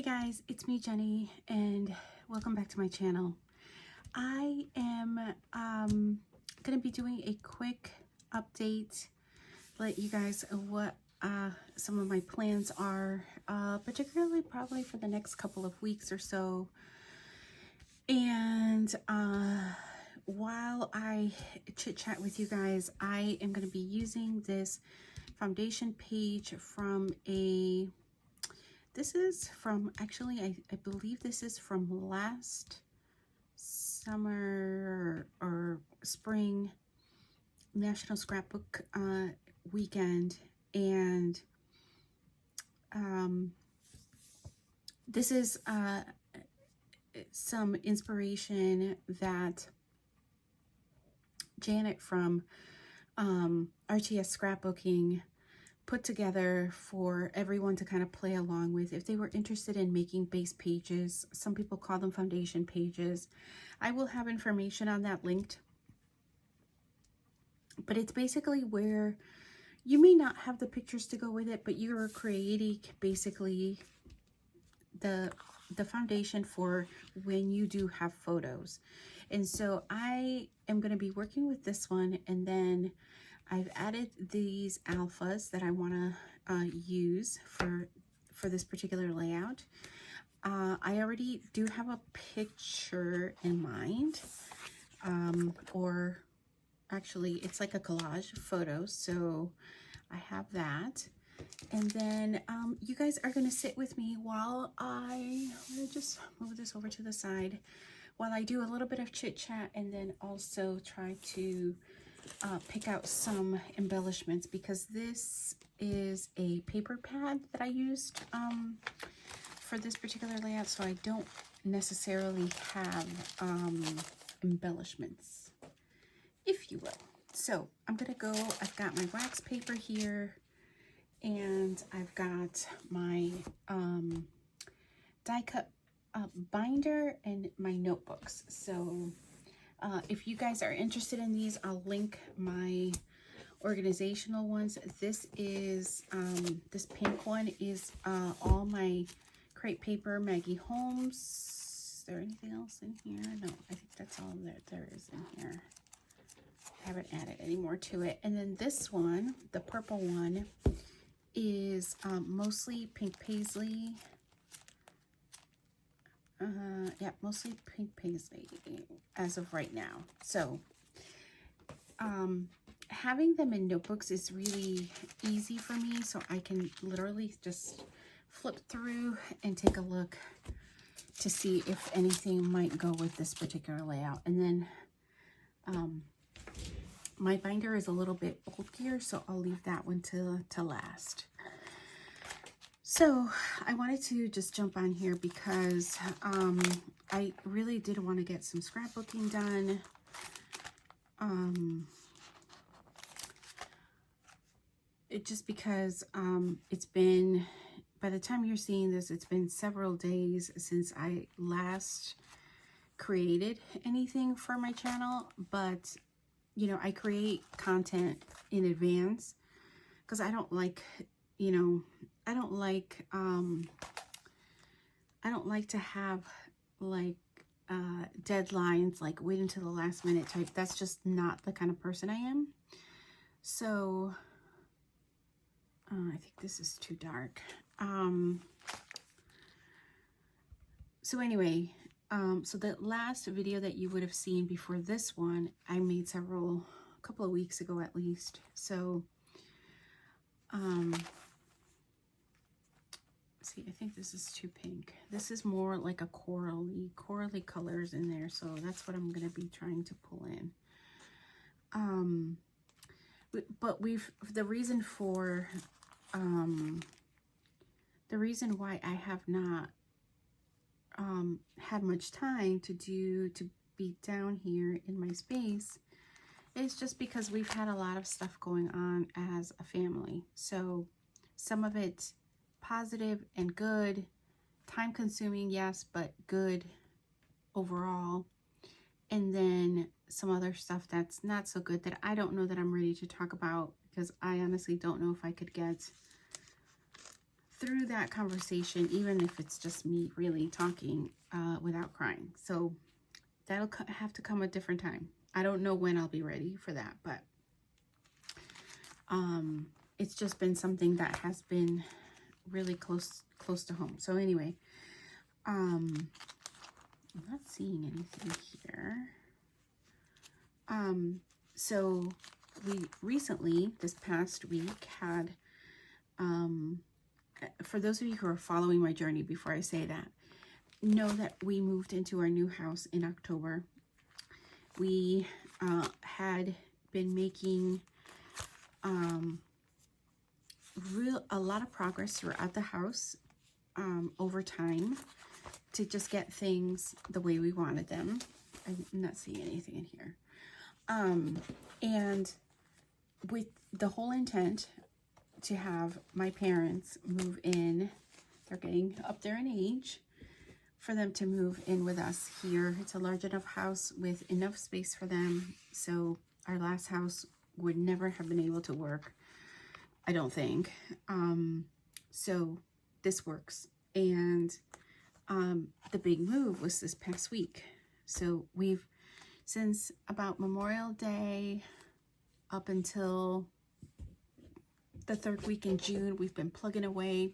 Hey guys, it's me Jenny and welcome back to my channel. I am going to be doing a quick update, let you guys know what some of my plans are, particularly probably for the next couple of weeks or so. And while I chit chat with you guys, I am going to be using this foundation page from this is from, actually, I believe this is from last summer or spring National Scrapbook weekend. And this is some inspiration that Janet from RTS Scrapbooking put together for everyone to kind of play along with if they were interested in making base pages. Some people call them foundation pages. I will have information on that linked, but it's basically where you may not have the pictures to go with it, but you're creating basically the foundation for when you do have photos. And so I am going to be working with this one, and then I've added these alphas that I want to use for this particular layout. I already do have a picture in mind, or actually it's like a collage of photos, so I have that. And then you guys are going to sit with me while I'm going to just move this over to the side while I do a little bit of chit chat, and then also try to pick out some embellishments, because this is a paper pad that I used for this particular layout, so I don't necessarily have embellishments, if you will. So I'm gonna go, I've got my wax paper here, and I've got my die cut binder and my notebooks. So if you guys are interested in these, I'll link my organizational ones. This is this pink one is all my crepe paper, Maggie Holmes. Is there anything else in here? No, I think that's all there is in here. I haven't added any more to it. And then this one, the purple one, is mostly pink paisley. Yeah, mostly pink paisley as of right now. So having them in notebooks is really easy for me, so I can literally just flip through and take a look to see if anything might go with this particular layout. And then my binder is a little bit bulkier, so I'll leave that one to last. So I wanted to just jump on here because I really did want to get some scrapbooking done. Just because it's been, by the time you're seeing this, it's been several days since I last created anything for my channel. But you know, I create content in advance because I don't like, you know, I don't like to have like deadlines, like wait until the last minute type. That's just not the kind of person I am. So I think this is too dark. So anyway, so the last video that you would have seen before this one, I made a couple of weeks ago at least. So see, I think this is too pink. This is more like a corally colors in there, so that's what I'm going to be trying to pull in. But the reason why I have not had much time to be down here in my space is just because we've had a lot of stuff going on as a family. So some of it positive and good, time consuming, yes, but good overall. And then some other stuff that's not so good that I don't know that I'm ready to talk about, because I honestly don't know if I could get through that conversation, even if it's just me really talking without crying. So that'll have to come a different time. I don't know when I'll be ready for that, but it's just been something that has been really close to home. So anyway, I'm not seeing anything here. So we recently, this past week, had, for those of you who are following my journey, before I say that, know that we moved into our new house in October. We had been making a lot of progress throughout the house over time to just get things the way we wanted them. I'm not seeing anything in here. And with the whole intent to have my parents move in, they're getting up there in age, for them to move in with us here. It's a large enough house with enough space for them. So our last house would never have been able to work, I don't think. So this works. And the big move was this past week. So we've, since about Memorial Day up until the third week in June, we've been plugging away,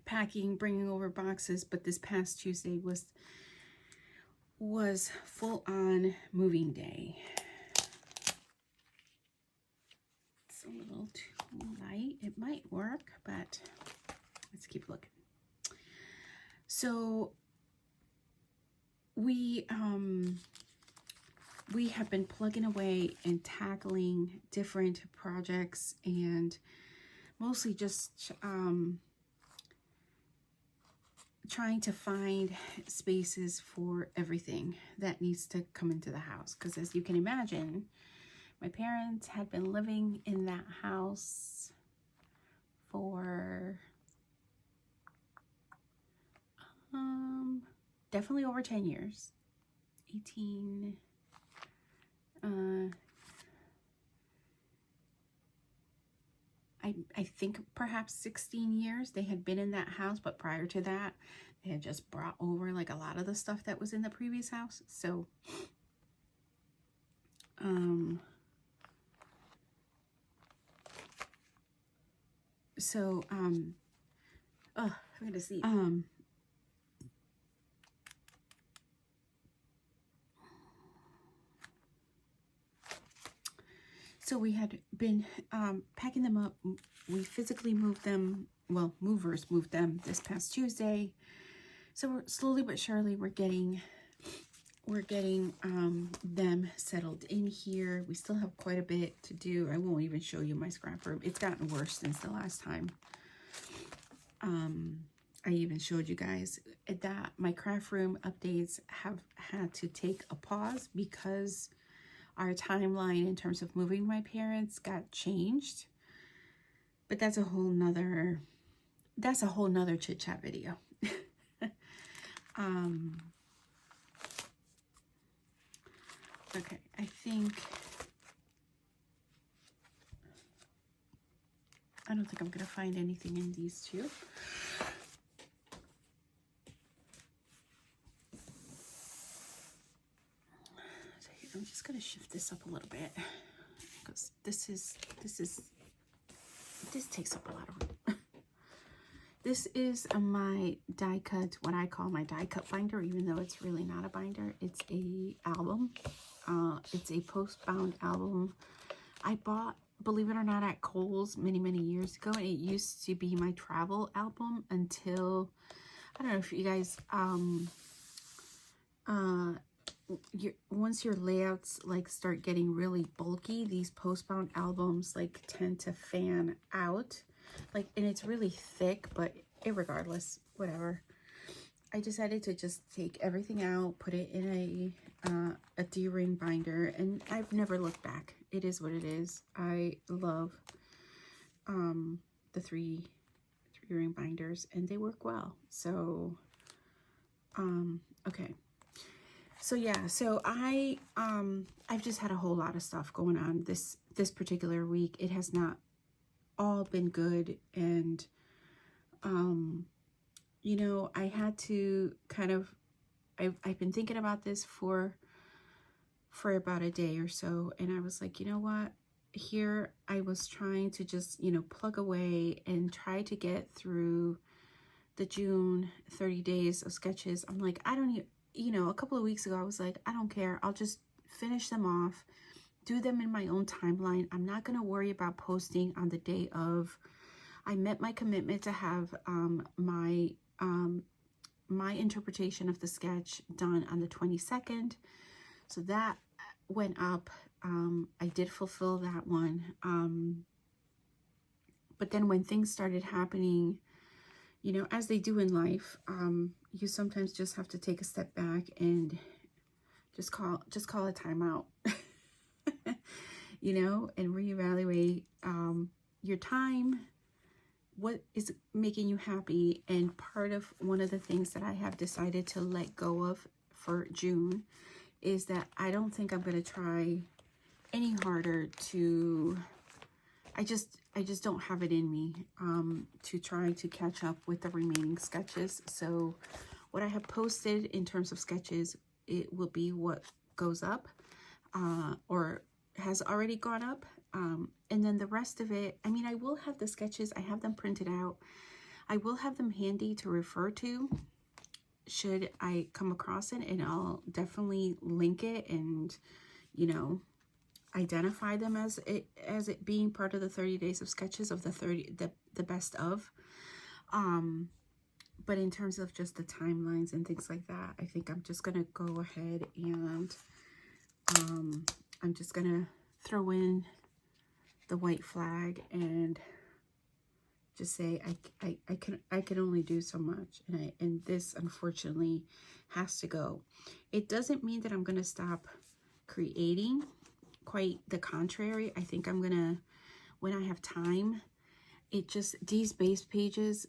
packing, bringing over boxes. But this past Tuesday was full on moving day. It's a little too light. It might work, but let's keep looking. So we have been plugging away and tackling different projects, and mostly just trying to find spaces for everything that needs to come into the house. Because as you can imagine, my parents had been living in that house for definitely over 10 years. 18, I think perhaps 16 years they had been in that house, but prior to that, they had just brought over like a lot of the stuff that was in the previous house. So, I'm gonna see. So we had been packing them up. We physically moved them, well, movers moved them this past Tuesday. So we're slowly but surely we're getting them settled in here. We still have quite a bit to do. I won't even show you my scrap room. It's gotten worse since the last time. I even showed you guys that my craft room updates have had to take a pause because our timeline in terms of moving my parents got changed. But that's a whole nother chit chat video. Okay, I don't think I'm gonna find anything in these two. I'm just gonna shift this up a little bit because this takes up a lot of room. This is my die cut, what I call my die cut binder, even though it's really not a binder. It's a album. It's a post-bound album I bought, believe it or not, at Kohl's many years ago, and it used to be my travel album until, I don't know if you guys once your layouts like start getting really bulky, these post-bound albums like tend to fan out, like, and it's really thick. But irregardless, whatever, I decided to just take everything out, put it in a D-ring binder, and I've never looked back. It is what it is. I love the three ring binders, and they work well. So okay. So yeah, so I've just had a whole lot of stuff going on this particular week. It has not all been good, and You know, I had to kind of, I've been thinking about this for about a day or so, and I was like, you know what? Here I was trying to just, you know, plug away and try to get through the June 30 days of sketches. I'm like, I don't even, you know, a couple of weeks ago, I was like, I don't care. I'll just finish them off, do them in my own timeline. I'm not going to worry about posting on the day of. I met my commitment to have my interpretation of the sketch done on the 22nd. So that went up. I did fulfill that one. But then when things started happening, you know, as they do in life, you sometimes just have to take a step back and just call a timeout, you know, and reevaluate your time, what is making you happy. And part of one of the things that I have decided to let go of for June is that I don't think I'm going to try any harder to, I just don't have it in me to try to catch up with the remaining sketches. So what I have posted in terms of sketches, it will be what goes up or has already gone up. And then the rest of it, I mean, I will have the sketches, I have them printed out. I will have them handy to refer to should I come across it, and I'll definitely link it and, you know, identify them as it being part of the 30 days of sketches of the best of. But in terms of just the timelines and things like that, I think I'm just gonna go ahead and I'm just gonna throw in the white flag and just say I can only do so much, and this unfortunately has to go. It doesn't mean that I'm gonna stop creating. Quite the contrary. I think I'm gonna, when I have time, it just, these base pages,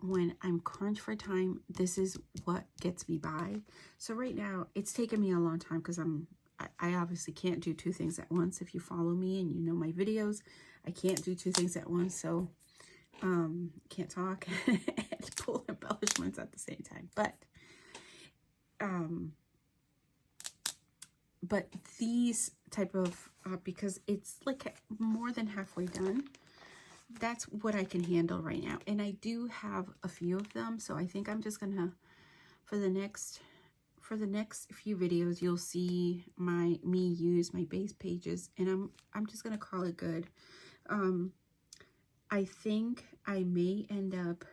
when I'm crunched for time, this is what gets me by. So right now it's taken me a long time because I obviously can't do two things at once. If you follow me and you know my videos, I can't do two things at once. So can't talk and pull embellishments at the same time. But these type of, because it's like more than halfway done, that's what I can handle right now. And I do have a few of them. So I think I'm just gonna, for the next few videos, you'll see me use my base pages, and I'm just gonna call it good. I think I may end up,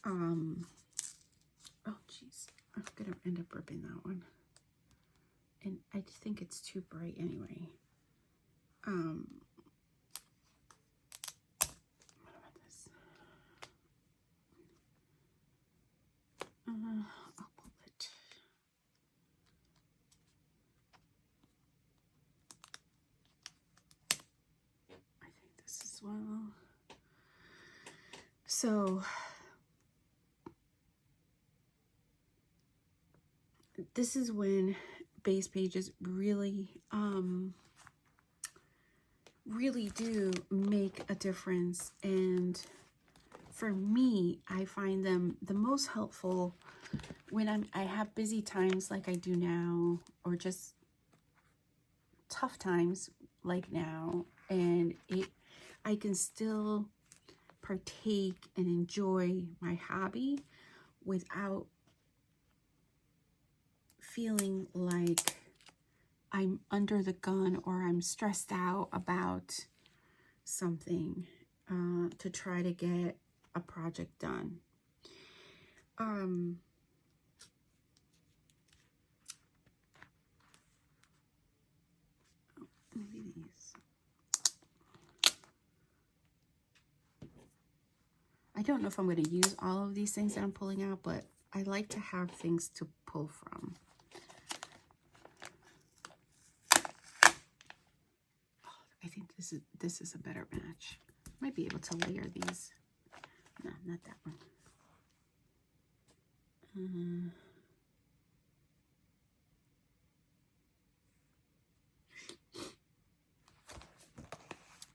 oh geez, I'm gonna end up ripping that one. And I just think it's too bright anyway. What about this? I'll pull it. I think this as well. So this is when base pages really really do make a difference, and for me, I find them the most helpful when I have busy times like I do now, or just tough times like now, and I can still partake and enjoy my hobby without feeling like I'm under the gun or I'm stressed out about something to try to get a project done. Maybe these. I don't know if I'm going to use all of these things that I'm pulling out, but I like to have things to pull from. I think this is a better match. Might be able to layer these. No, not that one.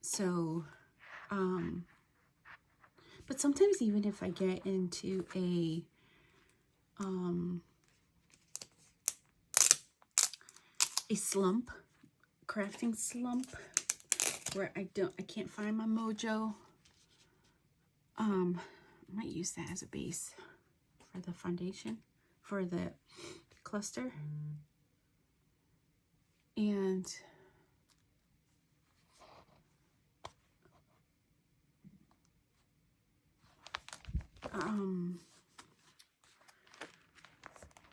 So, But sometimes even if I get into a slump, crafting slump, where I can't find my mojo, I might use that as a base for the foundation, for the cluster. And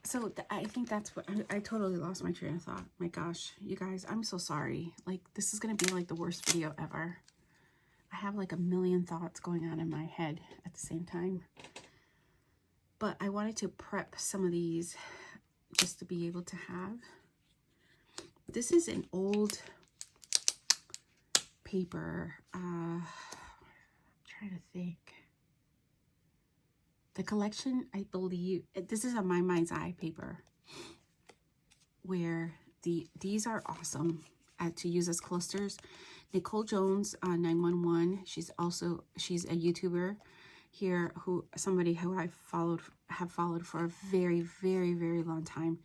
so I think that's what I totally lost my train of thought. My gosh, you guys, I'm so sorry. Like, this is gonna be like the worst video ever. I have like a million thoughts going on in my head at the same time. But I wanted to prep some of these just to be able to have. This is an old paper. I'm trying to think. The collection, I believe, this is a My Mind's Eye paper, where these are awesome to use as clusters. Nicole Jones, 911. She's a YouTuber here, somebody who have followed for a very, very, very long time,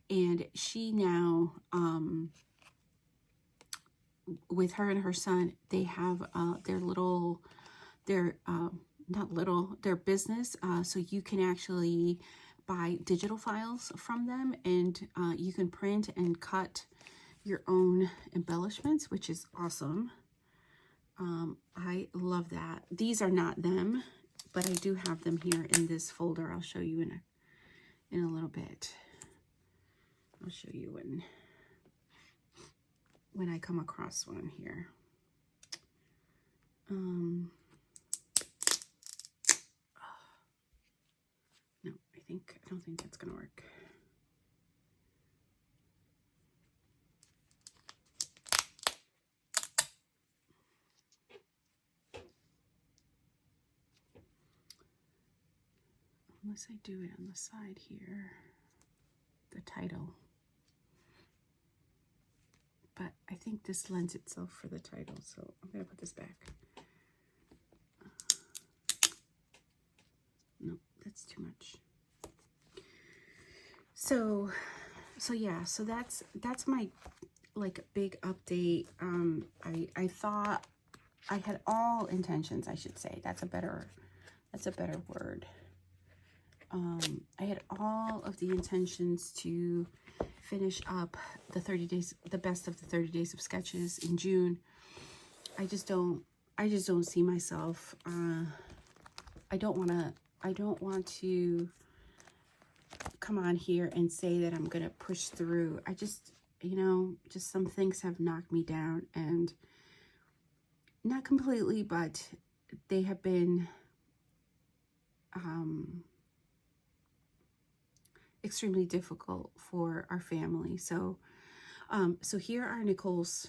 and she now, with her and her son, they have their business, so you can actually buy digital files from them, and you can print and cut your own embellishments, which is awesome. I love that. These are not them, but I do have them here in this folder. I'll show you in a little bit. I'll show you when I come across one here. No, I don't think that's gonna work. Unless I do it on the side here, the title. But I think this lends itself for the title, so I'm gonna put this back. No, that's too much. So yeah, so that's my like big update. I thought I had all intentions, I should say. That's a better word. I had all of the intentions to finish up the 30 days, the best of the 30 days of sketches in June. I just don't see myself. I don't want to come on here and say that I'm gonna push through. I just, just some things have knocked me down, and not completely, but they have been extremely difficult for our family. So so here are Nicole's.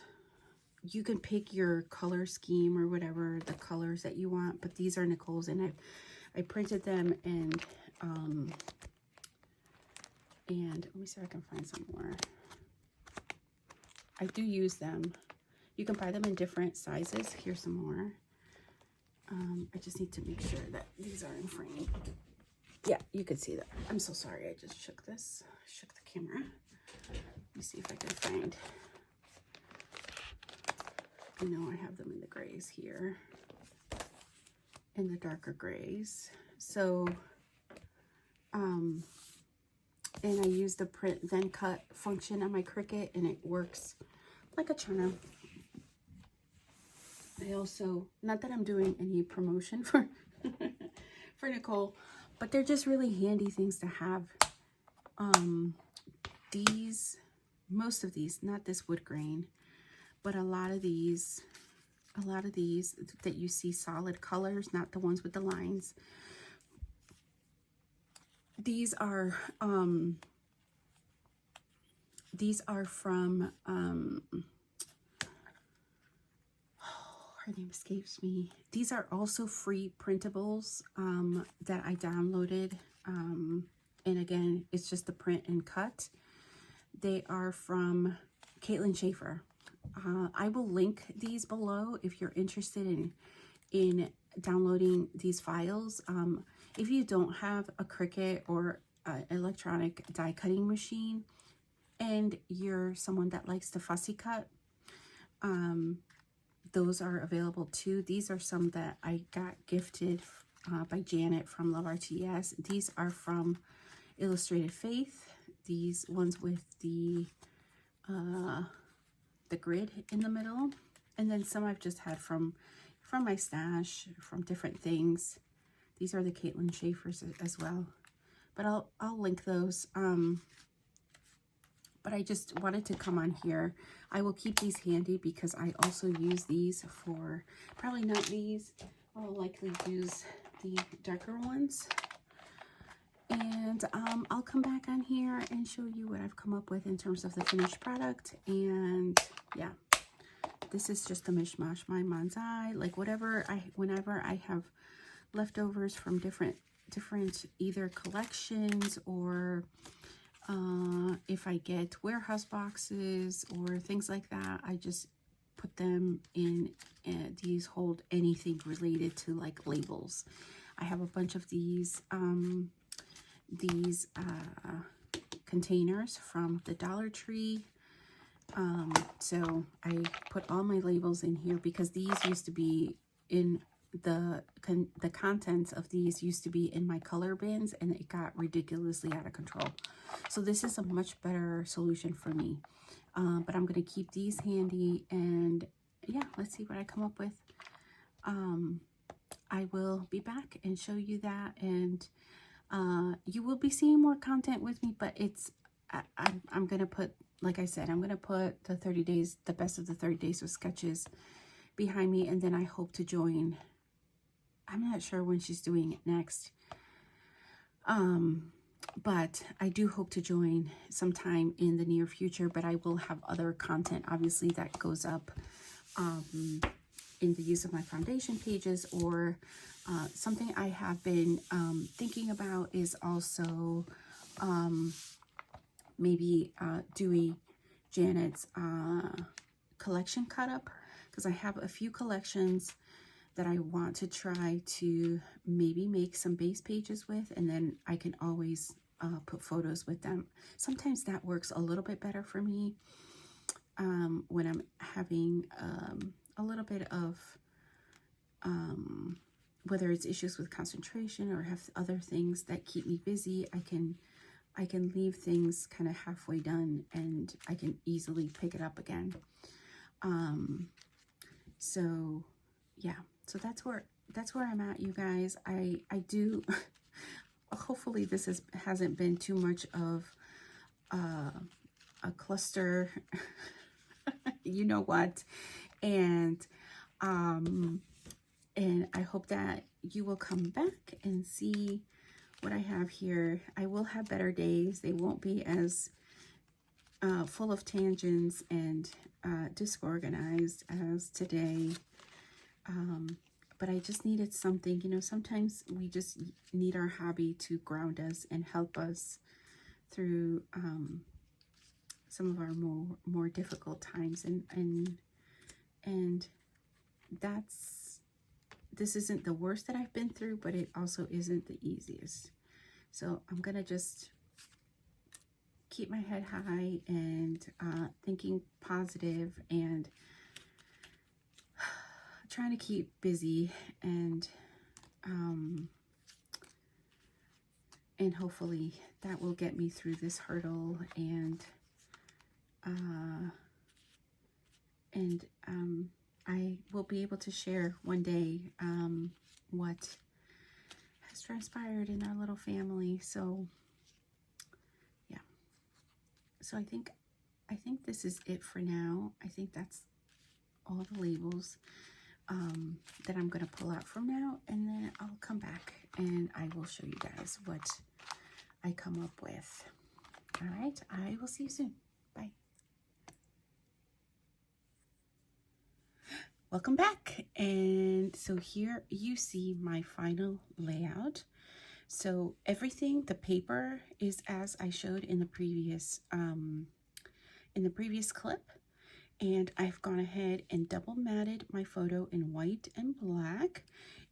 You can pick your color scheme or whatever, the colors that you want, but these are Nicole's, and I printed them, and let me see if I can find some more. I do use them. You can buy them in different sizes. Here's some more. I just need to make sure that these are in frame. Yeah, you can see that. I'm so sorry. I just shook the camera. Let me see if I can find. I have them in the grays here, in the darker grays. So, and I use the print then cut function on my Cricut, and it works like a charm. I also, not that I'm doing any promotion for for Nicole, but they're just really handy things to have. Most of these, not this wood grain, but a lot of these that you see solid colors, not the ones with the lines. These are from her name escapes me. These are also free printables that I downloaded, and again, it's just the print and cut. They are from Caitlin Schaefer. I will link these below if you're interested in downloading these files. If you don't have a Cricut or an electronic die cutting machine, and you're someone that likes to fussy cut, those are available too. These are some that I got gifted by Janet from Love RTS. These are from Illustrated Faith. These ones with the grid in the middle, and then some I've just had from my stash, from different things. These are the Caitlin Schaefer's as well, but I'll link those. But I just wanted to come on here. I will keep these handy because I also use these for, probably not these, I'll likely use the darker ones. And I'll come back on here and show you what I've come up with in terms of the finished product. And yeah, this is just a mishmash, my mind's eye, like whatever whenever I have leftovers from different either collections, or if I get warehouse boxes or things like that, I just put them in. These hold anything related to like labels. I have a bunch of these containers from the Dollar Tree. So I put all my labels in here because these used to be in the contents of these used to be in my color bins, and it got ridiculously out of control. So this is a much better solution for me. But I'm going to keep these handy, and yeah, let's see what I come up with. I will be back and show you that, and you will be seeing more content with me, but it's I'm going to put, like I said, I'm going to put the 30 days, the best of the 30 days of sketches behind me, and then I hope to join. I'm not sure when she's doing it next. But I do hope to join sometime in the near future, but I will have other content, obviously, that goes up in the use of my foundation pages, or something I have been thinking about is also maybe doing Janet's collection cut up, because I have a few collections that I want to try to maybe make some base pages with, and then I can always put photos with them. Sometimes that works a little bit better for me when I'm having a little bit of whether it's issues with concentration or have other things that keep me busy. I can leave things kind of halfway done, and I can easily pick it up again. So yeah, so that's where I'm at, you guys. I do hopefully this hasn't been too much of a cluster, you know what, and I hope that you will come back and see what I have here. I will have better days. They won't be as full of tangents and disorganized as today. But I just needed something, you know, sometimes we just need our hobby to ground us and help us through some of our more difficult times. And this isn't the worst that I've been through, but it also isn't the easiest. So I'm going to just keep my head high and thinking positive, and trying to keep busy, and hopefully that will get me through this hurdle, and I will be able to share one day what has transpired in our little family. So yeah, so I think this is it for now. I think that's all the labels that I'm going to pull out from now, and then I'll come back and I will show you guys what I come up with. All right, I will see you soon. Bye. Welcome back. And so here you see my final layout. So everything, the paper is as I showed in the previous clip. And I've gone ahead and double matted my photo in white and black.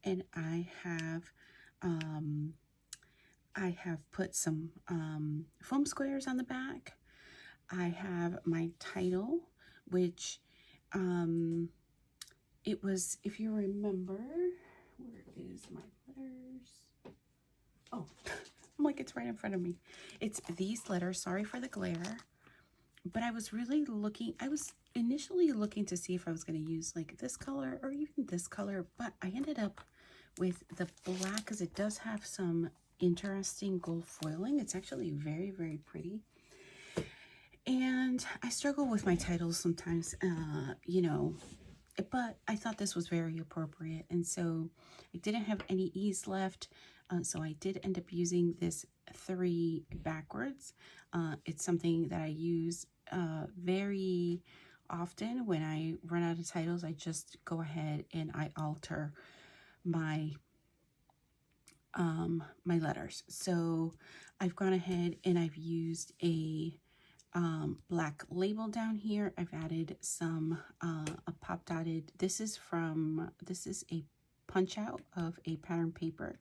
And I have put some foam squares on the back. I have my title, which it was, if you remember, where is my letters? Oh, I'm like, it's right in front of me. It's these letters. Sorry for the glare. But I was really looking, I was initially looking to see if I was going to use like this color or even this color, but I ended up with the black because it does have some interesting gold foiling. It's actually very, very pretty. And I struggle with my titles sometimes, you know, but I thought this was very appropriate. And so I didn't have any E's left. So I did end up using this 3 backwards. It's something that I use very often. When I run out of titles, I just go ahead and I alter my my letters. So I've gone ahead and I've used a black label down here. I've added some a pop dotted. This is a punch out of a pattern paper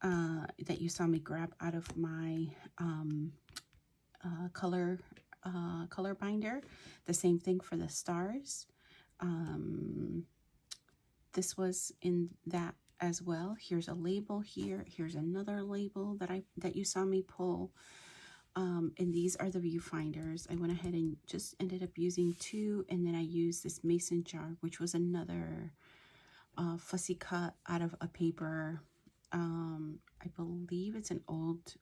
that you saw me grab out of my color binder. The same thing for the stars. This was in that as well. Here's a label here. Here's another label that you saw me pull. And these are the viewfinders. I went ahead and just ended up using 2, and then I used this mason jar, which was another fussy cut out of a paper. I believe it's an old,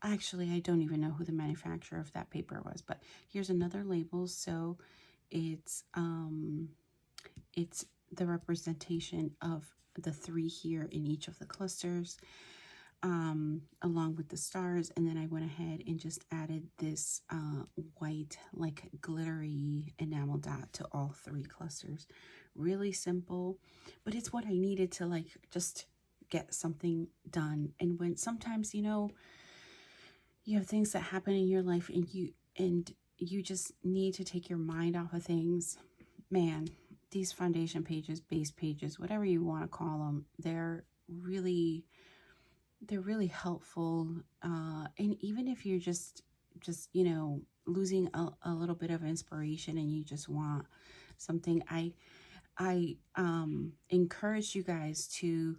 actually, I don't even know who the manufacturer of that paper was, but here's another label. So it's the representation of the 3 here in each of the clusters, along with the stars. And then I went ahead and just added this white, like glittery enamel dot to all 3 clusters. Really simple, but it's what I needed to like just get something done. And when sometimes, you know, you have things that happen in your life and you just need to take your mind off of things, man, these foundation pages, base pages, whatever you want to call them, they're really helpful. And even if you're just you know, losing a little bit of inspiration and you just want something, I encourage you guys to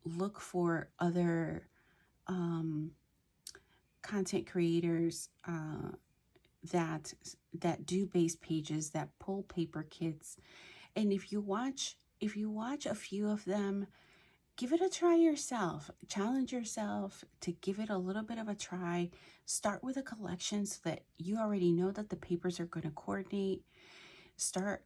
look for other content creators that do base pages, that pull paper kits. And if you watch a few of them, give it a try yourself. Challenge yourself to give it a little bit of a try. Start with a collection so that you already know that the papers are going to coordinate. Start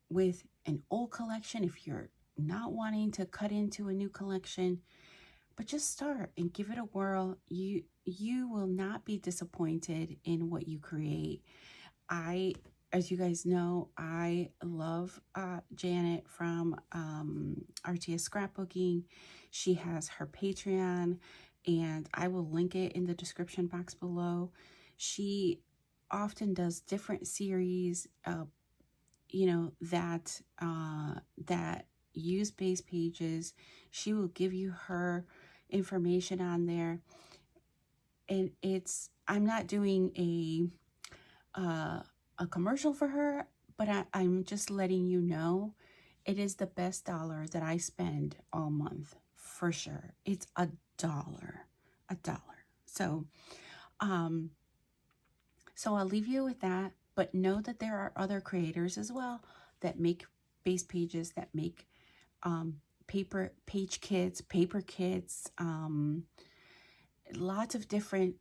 with an old collection if you're not wanting to cut into a new collection, but just start and give it a whirl. You will not be disappointed in what you create. As you guys know, I love Janet from RTS Scrapbooking. She has her Patreon, and I will link it in the description box below. She often does different series, you know, that use base pages. She will give you her information on there, and I'm not doing a commercial for her, but I'm just letting you know it is the best dollar that I spend all month for sure. It's $1. So I'll leave you with that, but know that there are other creators as well that make base pages, that make paper page kits, paper kits, lots of different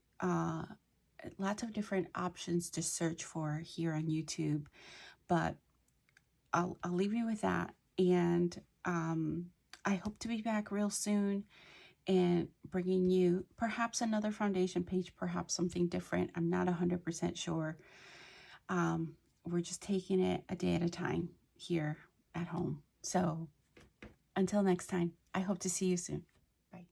options to search for here on YouTube. But I'll leave you with that, and I hope to be back real soon and bringing you perhaps another foundation page, perhaps something different. I'm not 100% sure. We're just taking it a day at a time here at home. So until next time, I hope to see you soon. Bye.